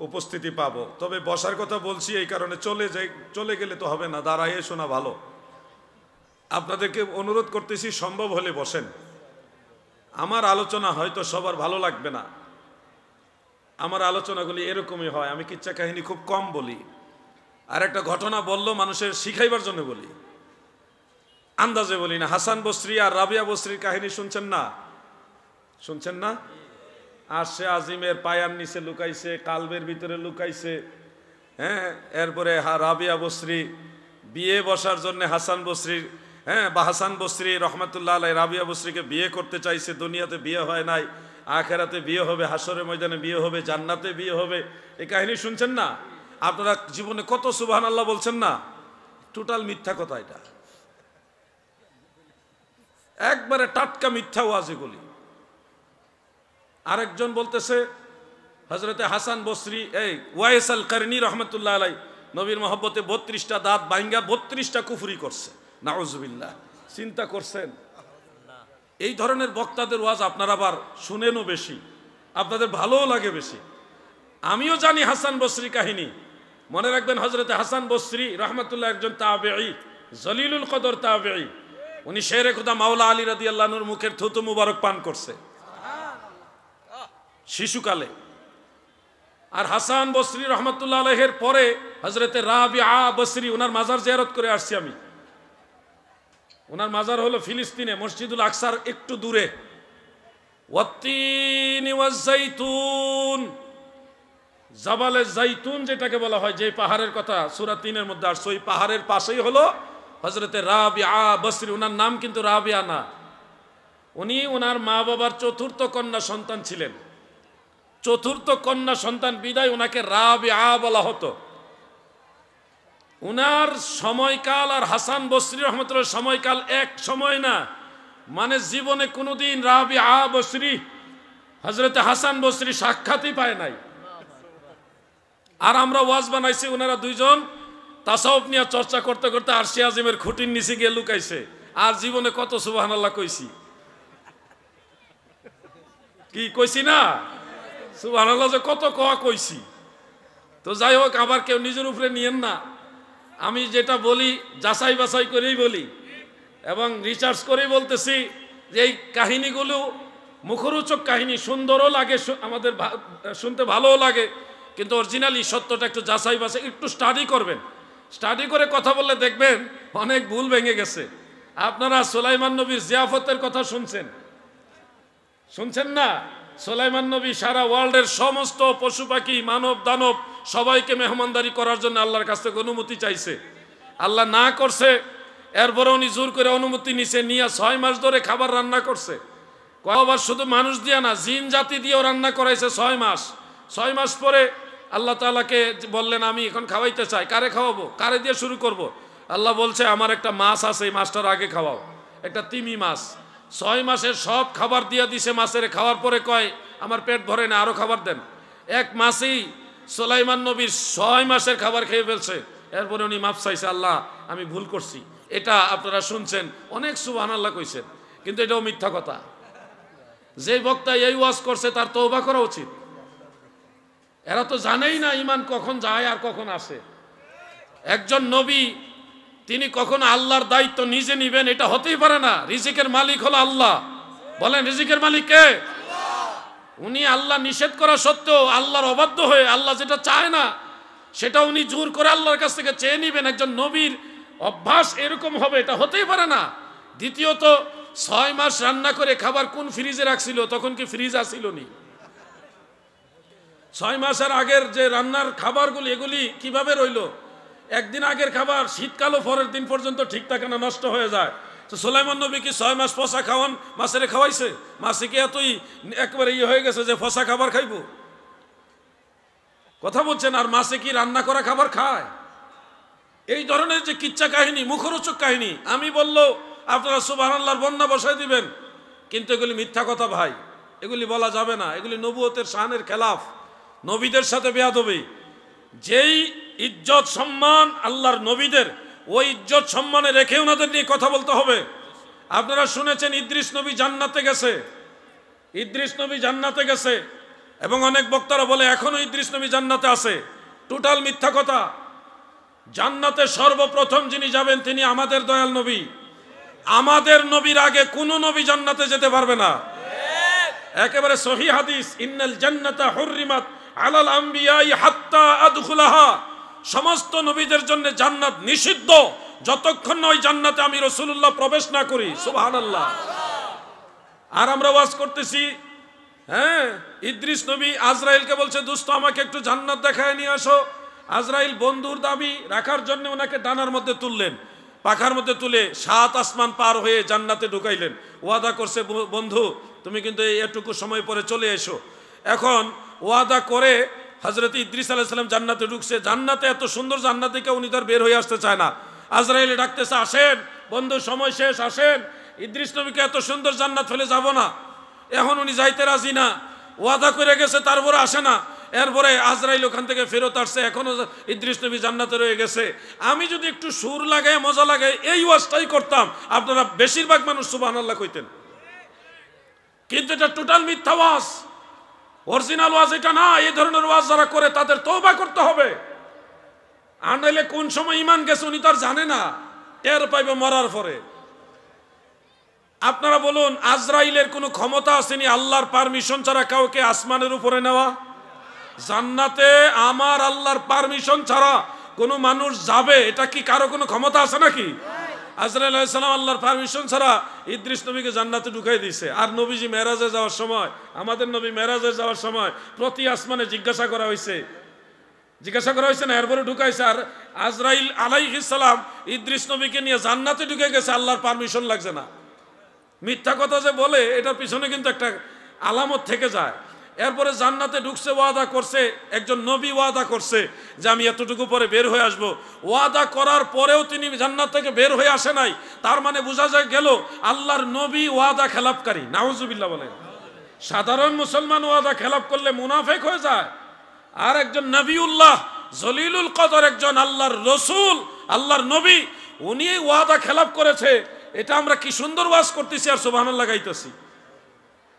উপস্থিতি পাবো। তবে বসার কথা বলছি এই কারণে, চলে গেলে তো হবে না, দাঁড়াইয়ে শোনা ভালো। আপনাদেরকে অনুরোধ করতেছি সম্ভব হলে বসেন। আমার আলোচনা হয়তো সবার ভালো লাগবে না, আমার আলোচনাগুলি এরকমই হয়, আমি কিচ্ছা কাহিনী খুব কম বলি। আর একটা ঘটনা বললো মানুষের শিখাইবার জন্য বলি, আন্দাজে বলি না। হাসান বসরি আর রাবিয়া বসরির কাহিনী শুনছেন না? শুনছেন না? আর সে আজিমের পায়ার নিচে লুকাইছে, কালবের ভিতরে লুকাইছে। হ্যাঁ, এরপরে রাবিয়া বসরি বিয়ে বসার জন্য হাসান বসরি রহমতুল্লাহ আলাই রাবিয়া বসরিকে বিয়ে করতে চাইছে। দুনিয়াতে বিয়ে হয় নাই, আখেরাতে বিয়ে হবে, হাসরের ময়দানে বিয়ে হবে, জান্নাতে বিয়ে হবে। এই কাহিনী শুনছেন না? আপনারা জীবনে কত সুবহানাল্লাহ বলছেন না? টোটাল মিথ্যা কথা, এটা একবারে টাটকা মিথ্যা ওয়াজ এগুলি। আরেকজন বলতেছে হযরতে হাসান বসরি ওয়াইস আল কারনী রহমতুল্লাহ আলাই নবীর মহব্বতে 32টা দাঁত ভাঙ্গা 32টা কুফরি করছে, নাউজুবিল্লাহ। চিন্তা করছেন? এই ধরনের বক্তাদের ওয়াজ আপনারা আবার শুনেনও বেশি, আপনাদের ভালোও লাগে বেশি। আমিও জানি হাসান বসরি কাহিনী, মনে রাখবেন হযরতে হাসান বসরি রহমতুল্লাহ একজন তাবেঈ, জলিলুল কদর তাবেঈ। উনি শেরে খুদা মাওলা আলী রাদিয়াল্লাহু আনহুর মুখের থুতু মুবারক পান করছে শিশুকালে। আর হাসান বসরি রহমতুল্লাহ আলাইহির পরে হযরতে রাবিআ বসরি, ওনার মাজার জিয়ারত করে আসছি আমি। ওনার মাজার হলো ফিলিস্তিনে, মসজিদুল আকসার একটু দূরে। ওয়াত্তিনি ওয়াজ-জাইতুন, জাবালে জাইতুন যেটাকে বলা হয়, যে পাহাড়ের কথা সূরা 3-এর মধ্যে আসছে, ওই পাহাড়ের পাশেই হলো হযরতে রাবিআ বসরি। ওনার নাম কিন্তু রাবিআ না, উনি ওনার মা বাবার চতুর্থ কন্যা সন্তান ছিলেন। চতুর্থ কন্যা সন্তান বিদায় ওনাকে রাবিআ বলা হতো। উনার সময়কাল আর হাসান বসরি রহমতুল্লাহ সময়কাল এক সময় না, মানে জীবনে কোনোদিন রাবিআ বসরি হযরতে হাসান বসরি সাক্ষাৎই পায় নাই। আর আমরা ওয়াজ বানাইছি, ওনারা দুইজন তাসাউফ নিয়ে চর্চা করতে করতে আরশে আজিমের খুঁটির নিচে গিয়ে লুকাইছে। আর জীবনে কত সুবহানাল্লাহ কইছি, কি কইছি না? সুবহানাল্লাহ যে কত কইছি। তো যাই হোক, আবার কেউ নিজের উপরে নিয়েন না। আমি যেটা বলি যাচাই বাছাই করেই বলি এবং রিসার্চ করেই বলতেছি যে এই কাহিনীগুলো মুখরোচক কাহিনী, সুন্দরও লাগে, আমাদের শুনতে ভালোও লাগে, কিন্তু অরিজিনালি সত্যটা একটু যাচাই বাছাই, একটু স্টাডি করবেন। স্টাডি করে কথা বললে দেখবেন অনেক ভুল ভেঙে গেছে। আপনারা সুলাইমান নবীর জিয়াফতের কথা শুনছেন না? সুলাইমান নবী সারা ওয়ার্ল্ডের সমস্ত পশু পাখি, মানব দানব সবাইকে মেহমানদারি করার জন্য আল্লাহর কাছ থেকে অনুমতি চাইছে। আল্লাহ না করছে, এরপরে উনি জোর করে অনুমতি নিয়ে 6 মাস ধরে খাবার রান্না করছে। কয়বার শুধু মানুষ দিয়া না, জিন জাতি দিয়েও রান্না করাইছে 6 মাস। 6 মাস পরে আল্লাহ তাআলাকে বললেন, আমি এখন খাওয়াইতে চাই। কারে খাওয়াবো, কারে দিয়ে শুরু করব? আল্লাহ বলছে, আমার একটা মাছ আছে, এই মাছটার আগে খাওয়াও, একটা তিমি মাছ। 6 মাসের সব খাবার দিয়ে দিছে মাছের। খাওয়ার পরে কয়, আমার পেট ভরে না, আরো খাবার দেন। এক মাসেই সুলাইমান নবীর 6 মাসের খাবার খেয়ে ফেলছে। এরপরে উনি মাফ চাইছে, আল্লাহ আমি ভুল করছি। এটা আপনারা শুনছেন, অনেক সুবহানাল্লাহ কইছেন, কিন্তু এটাও মিথ্যা কথা। যে বক্তা এই ওয়াজ করছে তার তওবা করা উচিত। এরা তো জানেই না ঈমান কখন যায় আর কখন আসে। একজন নবী তিনি কখন আল্লাহর দায়িত্ব নিজে নিবেন, এটা হতেই পারে না। রিজিকের মালিক হলো আল্লাহ। বলেন রিজিকের মালিক কে? উনি আল্লাহ নিষেধ করা সত্ত্বেও আল্লাহর অবাধ্য হয়ে আল্লাহ যেটা চায় না সেটা উনি জোর করে আল্লাহর কাছ থেকে চেয়ে নিবেন, একজন নবীর অভ্যাস এরকম হবে? এটা হতেই পারে না। দ্বিতীয়ত 6 মাস রান্না করে খাবার কোন ফ্রিজে রাখছিল? তখন কি ফ্রিজ আসিল নি? 6 মাসের আগের যে রান্নার খাবারগুলি এগুলি কিভাবে রইল? একদিন আগের খাবার শীতকালও পরের দিন পর্যন্ত ঠিক থাকে না, নষ্ট হয়ে যায়। তো সুলাইমান নবী কি 6 মাস পচা খাওয়ান মাছের খাওয়াইছে? মাছে কি এতই একবারে হয়ে গেছে যে পচা খাবার খাইব? কথা বলছেন। আর মাছে কি রান্না করা খাবার খায়? এই ধরনের যে কিচ্ছা কাহিনী, মুখরোচক কাহিনী আমি বললো আপনারা সুবহানাল্লাহর বন্যা বসাই দিবেন, কিন্তু এগুলি মিথ্যা কথা ভাই, এগুলি বলা যাবে না। এগুলি নবুয়তের শানের খেলাফ, নবীদের সাথে বেয়াদবি। যেই ইজ্জত সম্মান আল্লাহর নবীদের, ওই ইজ্জত সম্মানে রেখে ওনাদের নিয়ে কথা বলতে হবে। আপনারা শুনেছেন ইদ্রিস নবী জান্নাতে গেছে, ইদ্রিস নবী জান্নাতে গেছে, এবং অনেক বক্তারা বলে এখনো ইদ্রিস নবী জান্নাতে আছে। টোটাল মিথ্যা কথা। জান্নাতে সর্বপ্রথম যিনি যাবেন তিনি আমাদের দয়াল নবী। আমাদের নবীর আগে কোন নবী জান্নাতে যেতে পারবে না। একেবারে সহিহ হাদিস, ইন্নাল জান্নাতা হুররিমাত আলাল আম্বিয়াই হাত্তা আদখুলাহা। সমস্ত নবীদের জন্য জান্নাত নিষিদ্ধ যতক্ষণ না ওই জান্নাতে আমি রাসূলুল্লাহ প্রবেশ না করি। সুবহানাল্লাহ। আর আমরা ওয়াজ করতেছি, হ্যাঁ, ইদ্রিস নবী আজরাইলকে বলছে দোস্ত আমাকে একটু জান্নাত দেখায় নিয়ে আসো। আজরাইল বন্ধুর দাবি রাখার জন্য ওনাকে ডানার মধ্যে তুললেন, পাখার মধ্যে তুলে 7 আসমান পার হয়ে জান্নাতে ঢুকাইলেন। ওয়াদা করছে বন্ধু তুমি কিন্তু এটুকু সময় পরে চলে এসো। এখন ওয়াদা করে হযরত ইদ্রিস আলাইহিস সালাম জান্নাতে ঢুকছে। জান্নাতে এত সুন্দর জান্নাত দেখে উনি তার বের হয়ে আসতে চায় না। আজরাইলে ডাকতেছে আসেন বন্ধু, সময় শেষ, আসেন। ইদ্রিস নবীকে এত সুন্দর জান্নাত ফেলে যাব না। এখন উনি যাইতে রাজি না, ওয়াদা করে গেছে, তারপরে আসে না। এরপরে আজরাইল ওখান থেকে ফেরত আসছে, এখনো ইদ্রিস নবী জান্নাতে রয়ে গেছে। আমি যদি একটু সুর লাগাই মজা লাগাই এই ওয়াজটাই করতাম, আপনারা বেশিরভাগ মানুষ সুবহানাল্লাহ কইতেন। কিন্তু এটা টোটাল মিথ্যা ওয়াজ, অরিজিনাল ওয়াজ এটা না। এই ধরনের ওয়াজ যারা করে তাদের তওবা করতে হবে। আর নাইলে কোন সময় ঈমান গেছে উনি তার জানে না, টের পাইবে মরার পরে। আপনারা বলুন, আজরাইলের কোনো ক্ষমতা আসেনি আল্লাহর পারমিশন ছাড়া কাউকে আসমানের উপরে নেওয়া? জান্নাতে আমার আল্লাহর পারমিশন ছাড়া কোনো মানুষ যাবে, এটা কি কারো কোনো ক্ষমতা আছে নাকি? আজরাইল আলাইহিস সালাম আল্লাহর পারমিশন ছাড়া ইদ্রিস নবীকে জান্নাতে ঢুকাই দিয়েছে। আর নবীজি মেরাজে যাওয়ার সময়, আমাদের নবী মেরাজে যাওয়ার সময় প্রতি আসমানে জিজ্ঞাসা করা হয়েছে না, এরপরে ঢুকাইছে। আর আজরাইল আলাইহিস সালাম ইদ্রিস নবীকে নিয়ে জান্নাতে ঢুকে গেছে, আল্লাহর পারমিশন লাগছে না। মিথ্যা কথা যে বলে এটার পিছনে কিন্তু একটা আলামত থেকে যায়। এরপরে জান্নাতে ঢুকছে, ওয়াদা করছে, একজন নবী ওয়াদা করছে যে আমি এতটুকু পরে বের হয়ে আসব। ওয়াদা করার পরেও তিনি জান্নাত থেকে বের হয়ে আসে নাই। তার মানে বোঝা যায় গেল আল্লাহর নবী ওয়াদা খেলাপকারী। নাউজুবিল্লাহ বলেন। সাধারণ মুসলমান ওয়াদা খেলাপ করলে মুনাফিক হয়ে যায়। আর একজন নবিউল্লাহ জলিলুল কদর, একজন আল্লাহর রসুল, আল্লাহর নবী, উনি ওয়াদা খেলাপ করেছে। এটা আমরা কি সুন্দর ওয়াজ করতেছি আর সুবহানাল্লাহ গাইতেছি।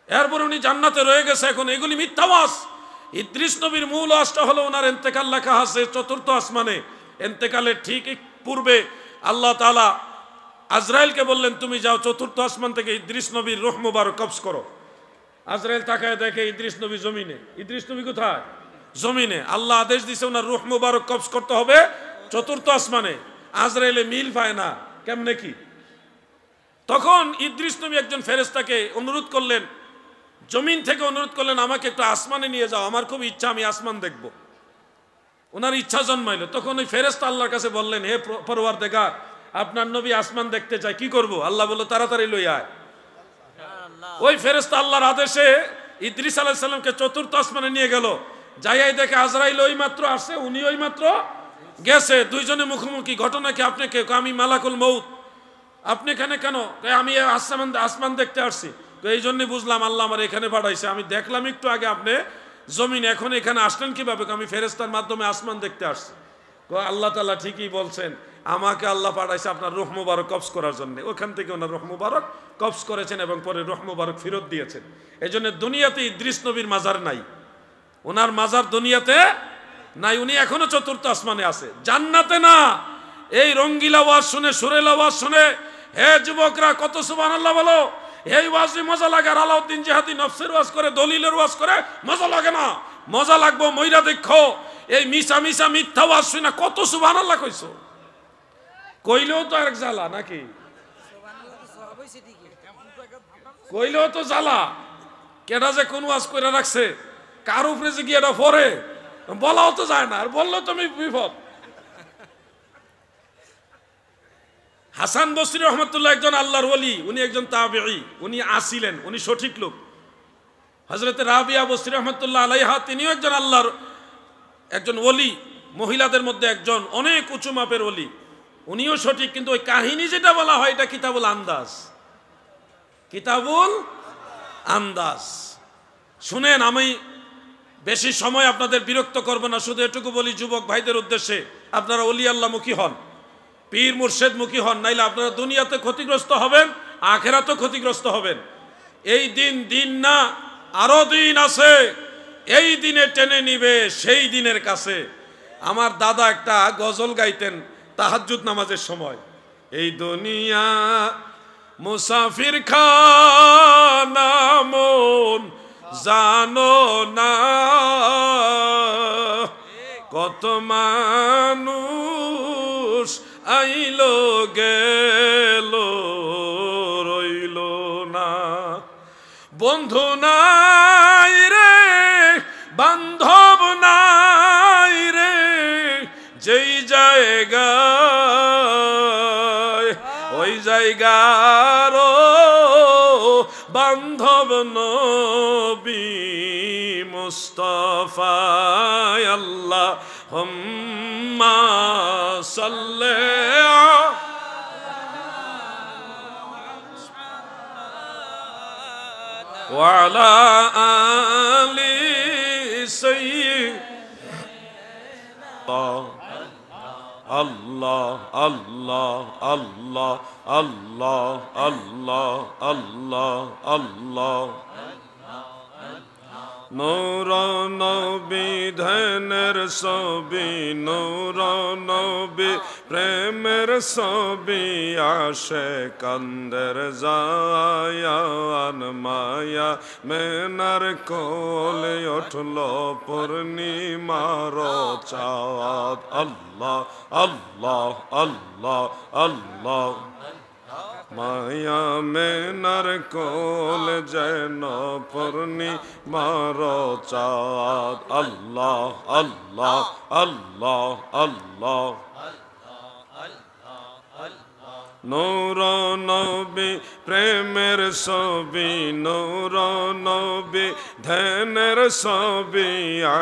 এরপর উনি জান্নাতে রয়ে গেছে। এখন এগুলি মিথ্যা ওয়াজ। ইদ্রিস নবীর মূল ওয়াজটা হলো ওনার ইন্তেকাল লেখা আছে 4th আসমানে। ইন্তেকালের ঠিক পূর্বে আল্লাহ তাআলা আজরাইলকে বললেন তুমি যাও 4th আসমান থেকে ইদ্রিস নবীর রূহ মুবারক কবজ করো। আজরাইল তাকায় দেখে ইদ্রিস নবী জমিনে। ইদ্রিস নবী কোথায়? জমিনে। আল্লাহ আদেশ দিয়েছে ওনার রূহ মুবারক কবজ করতে হবে 4th আসমানে। আজরাইলে মিল পায় না, কেমনে কি? তখন ইদ্রিস নবী একজন ফেরেশতাকে অনুরোধ করলেন, জমিন থেকে অনুরোধ করলেন আমাকে একটু আসমানে নিয়ে যাও, আমার খুব ইচ্ছা, আমি আসমান দেখব। ওনার ইচ্ছা জন্মাইল। তখন ওই ফেরেশতা আল্লাহর কাছে বললেন, হে পরওয়ারদিগার, আপনার নবী আসমান দেখতে চায়, কি করব? আল্লাহ বলল তাড়াতাড়ি লই আয়। ওই ফেরেশতা আল্লাহর আদেশে ইদ্রিস আলাইহিস সালামকে 4th আসমানে নিয়ে গেল। যাইয়াই দেখে আজরাইল ওই মাত্র আসছে, উনি ওই মাত্র গেছে। দুইজনে মুখোমুখি। ঘটনা কি? আপনি কে? আমি মালাকুল মউত। আপনি এখানে কেন? আমি আসমান দেখতে আসছি। তো এই জন্যই বুঝলাম আল্লাহ আমার এখানে পাঠাইছে। আমি দেখলাম একটু আগে আপনি জমিন, এখন এখানে আসলেন কিভাবে? আমি ফেরেশতার মাধ্যমে আসমান দেখতে আসছি। আল্লাহ তাআলা ঠিকই বলছেন, আমাকে আল্লাহ পাঠাইছে আপনার রূহ মুবারক কবজ করার জন্য। ওখান থেকে ওনার রূহ মুবারক কবজ করেছেন এবং পরে রূহ মুবারক ফেরত দিয়েছেন। এই জন্য দুনিয়াতে ইদ্রিস নবীর মাজার নাই, ওনার মাজার দুনিয়াতে নাই, উনি এখনো চতুর্থ আসমানে আছে, জান্নাতে না। এই রঙ্গিলা ওয়াজ শুনে, সুরেলা ওয়াজ শুনে, হে যুবকরা কত সুবহানাল্লাহ বলো। এই ওয়াজে মজা লাগে, আর আলাউদ্দিন জিহাদি নফসের ওয়াজ করে, দলিলের ওয়াজ করে, মজা লাগে না? মজা লাগবো, মইরা দেখো। এই মিশা মিশা মিথ্যা ওয়াজ শুনে কত সুবহানাল্লাহ কইছো, কইলেও তো আরেক জ্বালা নাকি? কইলেও তো জ্বালা। কেডা যে কোন ওয়াজ করে রাখছে, কার উপরে যে গিয়ে এটা পড়ে, বলাও তো যায় না, আর বললেও তুমি বিপদ। হাসান বসরি রহমতুল্লাহ একজন আল্লাহর ওলি, উনি একজন তাবেঈ, উনি আসিলেন, উনি সঠিক লোক। হযরতে রাবিয়া বসরি রহমতুল্লাহ আলাইহা, তিনিও একজন আল্লাহর একজন ওলি, মহিলাদের মধ্যে একজন, অনেক উঁচু মাপের ওলি, উনিও সঠিক। কিন্তু ওই কাহিনী যেটা বলা হয় এটা কিতাবুল আন্দাজ, কিতাবুল আন্দাজ। শুনেন, আমি বেশি সময় আপনাদের বিরক্ত করব না, শুধু এটুকু বলি যুবক ভাইদের উদ্দেশ্যে, আপনারা ওলি আল্লাহ মুখী হন, পীর মুর্শেদ মুখী হন, নাইলে আপনারা দুনিয়াতে ক্ষতিগ্রস্ত হবেন, আখিরাতেও ক্ষতিগ্রস্ত হবেন। এই দিন না, আরো দিন আছে, এই দিনে টেনে নিবে সেই দিনের কাছে। আমার দাদা একটা গজল গাইতেন তাহাজ্জুদ নামাজের সময়, এই দুনিয়া মুসাফির খানা মন জানো না, কত মানুষ আইলো গেল রইল না, বন্ধু নাই রে বান্ধব নাই রে, যেই জায়গায় ওই জায়গার বান্ধব নবী মুস্তাফা, আল্লাহুম্মা সাল্লি ওয়া আলা আলি সাইয়্যিদিনা আল্লাহ আল্লাহ আল্লাহ আল্লাহ আল্লাহ আল্লাহ আল্লাহ। নূর নবী ধ্যানের ছবি, নূর নবী প্রেমের ছবি, আসে কান্দের জায়ান মায়া মেনার কোলে উঠল পূর্ণিমার চাঁদ, আল্লাহ আল্লাহ আল্লাহ আল্লাহ। মায়া মেনার কোল যেন পূর্ণিমার চাঁদ, আল্লাহ আল্লাহ আল্লাহ আল্লাহ। নূর নবী প্রেমের ছবি, নূর নবী ধ্যানের ছবি,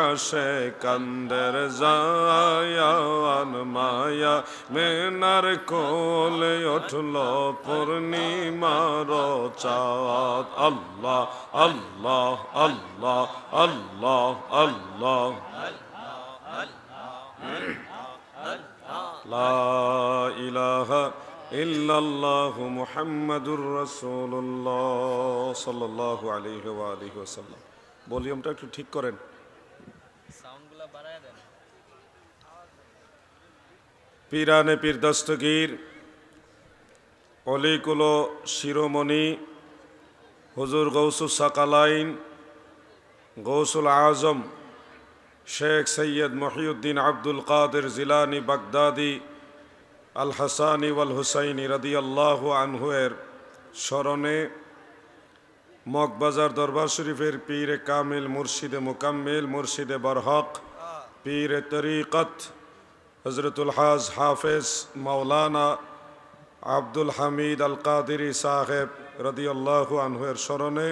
আসে কান্দের জায়ান মায়া মেনার কোলে উঠল পূর্ণিমার চাঁদ, আল্লাহ আল্লাহ আল্লাহ আল্লাহ আল্লাহ। লা ইলাহা ইল্লাল্লাহু মুহাম্মাদুর রাসূলুল্লাহ সাল্লাল্লাহু আলাইহি ওয়া আলিহি ওয়াসাল্লাম। ভলিউমটা একটু ঠিক করেন, সাউন্ডগুলো বাড়ায় দেন। পীরানে পীর দস্তগীর অলিকুলো শিরোমণি হুজুর গৌসুস সাকালাইন গৌসুল আজম শেখ সৈয়দ মহিউদ্দিন আব্দুল কাদের জিলানি বাগদাদি আল হাসানি ওয়াল হুসাইনি রাদিয়াল্লাহু আনহু এর স্মরণে মগবাজার দরবার শরীফের পীরে কামিল মুর্শিদে মুকাম্মিল মুর্শিদে বরহক পীরে তরিকত হজরতুল হাজ হাফেজ মাওলানা আব্দুল হামিদ আল কাদিরি সাহেব রাদিয়াল্লাহু আনহু এর স্মরণে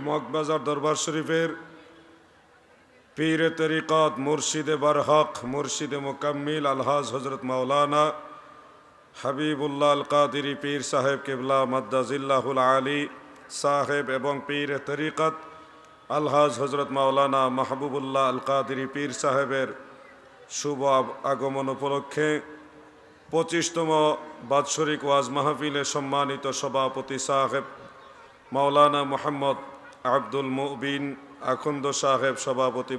মগবাজার দরবার শরীফের পীরে তরিকত মুর্শিদে বরহক মুর্শিদে মুকাম্মিল আলহাজ হজরত মাওলানা হাবিবুল্লাহ আল কাদিরি পীর সাহেব কেবলা মাদ্দাজিল্লাহুল আলী সাহেব এবং পীরে তরিকত আলহাজ হজরত মাওলানা মাহবুবুল্লাহ আল কাদেরী পীর সাহেবের শুভ আগমন উপলক্ষে 25তম বাৎসরিক ওয়াজ মাহফিলে সম্মানিত সভাপতি সাহেব মাওলানা মোহাম্মদ আব্দুল মুবিন আখন্দ সাহেব, সভাপতি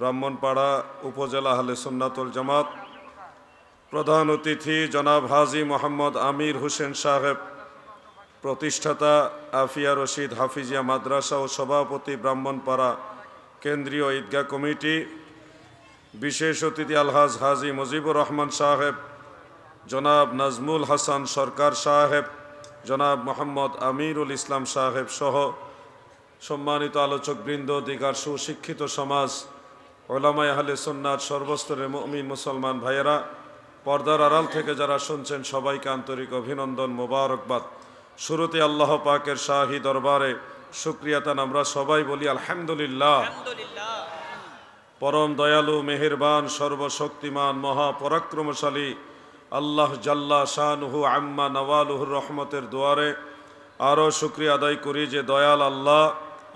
ব্রাহ্মণপাড়া উপজেলা আহলে সুন্নাতুল জামাত, প্রধান অতিথি জনাব হাজী মোহাম্মদ আমির হোসেন সাহেব, প্রতিষ্ঠাতা আফিয়া রশিদ হাফিজিয়া মাদ্রাসা ও সভাপতি ব্রাহ্মণপাড়া কেন্দ্রীয় ঈদগাহ কমিটি, বিশেষ অতিথি আলহাজ হাজী মুজিবুর রহমান সাহেব, জনাব নাজমুল হাসান সরকার সাহেব, জনাব মোহাম্মদ আমিরুল ইসলাম সাহেব সহ সম্মানিত আলোচকবৃন্দ, দিগার সুশিক্ষিত সমাজ, ওলামায়ে আহলে সুন্নাত, সর্বস্তরের মুমিন মুসলমান ভাইয়েরা, পর্দার আড়াল থেকে যারা শুনছেন সবাইকে আন্তরিক অভিনন্দন, মোবারকবাদ। শুরুতে আল্লাহ পাকের শাহী দরবারে শুকরিয়াতান আমরা সবাই বলি আলহামদুলিল্লাহ। পরম দয়ালু, মেহেরবান, সর্বশক্তিমান, মহাপরাক্রমশালী আল্লাহ জাল্লা শানুহু আম্মা নওয়ালুহুর রহমতের দুয়ারে আরও শুকরিয়া আদায় করি যে দয়াল আল্লাহ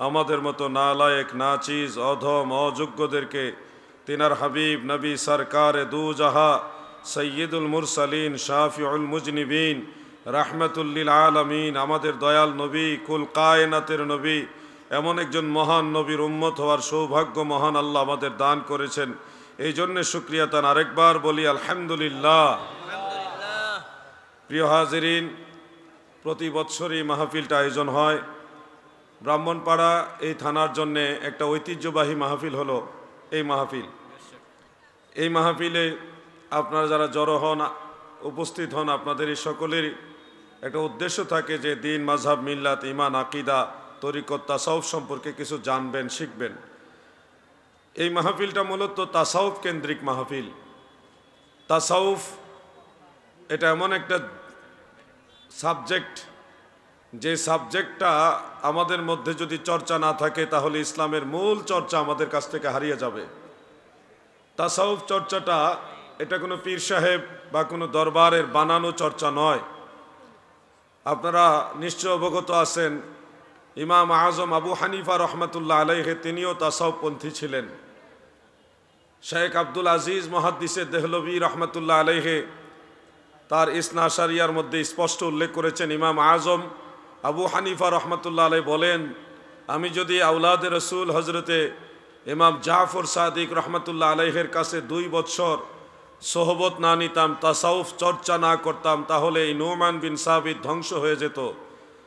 আমাদের মতো নালায়েক, নাচিজ, অধম, অযোগ্যদেরকে তিনার হাবিব নবী সরকারে দু জাহা সৈয়দুল মুরসালিন শাফিউল মুজনিবিন রাহমাতুল্লিল আলামিন, আমাদের দয়াল নবী, কুল কায়নাতের নবী, এমন একজন মহান নবীর উম্মত হওয়ার সৌভাগ্য মহান আল্লাহ আমাদের দান করেছেন। এই জন্যে শুকরিয়া তান আরেকবার বলি আলহামদুলিল্লাহ। প্রিয় হাজিরিন, প্রতি বৎসরই মাহফিলটা আয়োজন হয়। ব্রাহ্মণপাড়া এই থানার জন্যে একটা ঐতিহ্যবাহী মাহফিল হলো এই মাহফিল। এই মাহফিলে আপনারা যারা জড়ো হন, উপস্থিত হন, আপনাদের এই সকলেরই একটা উদ্দেশ্য থাকে যে দিন, মাযহাব, মিল্লাত, ঈমান, আকীদা, তরিকত, তাসাউফ সম্পর্কে কিছু জানবেন, শিখবেন। এই মাহফিলটা মূলত তাসাউফ কেন্দ্রিক মাহফিল। তাসাউফ এটা এমন একটা সাবজেক্ট, যে সাবজেক্টটা আমাদের মধ্যে যদি চর্চা না থাকে তাহলে ইসলামের মূল চর্চা আমাদের কাছ থেকে হারিয়ে যাবে। তাসাউফ চর্চাটা এটা কোনো পীর সাহেব বা কোনো দরবারের বানানো চর্চা নয়। আপনারা নিশ্চয় অবগত আছেন, ইমাম আজম আবু হানিফা রহমতুল্লাহ আলাইহে তিনিও তাসাউফপন্থী ছিলেন। শেখ আব্দুল আজিজ মুহাদ্দিসে দেহলভী রহমতুল্লাহ আলাইহে তার ইসনা আশারিয়ার মধ্যে স্পষ্ট উল্লেখ করেছেন, ইমাম আজম আবু হানিফা রহমতুল্লাহ আলাই বলেন, আমি যদি আউলাদে রসুল হজরতে ইমাম জাফর সাদিক রহমতুল্লাহ আলাইহের কাছে 2 বছর সোহবত না নিতাম, তাসাউফ চর্চা না করতাম, তাহলে এই নুমান বিন সাবিত ধ্বংস হয়ে যেত।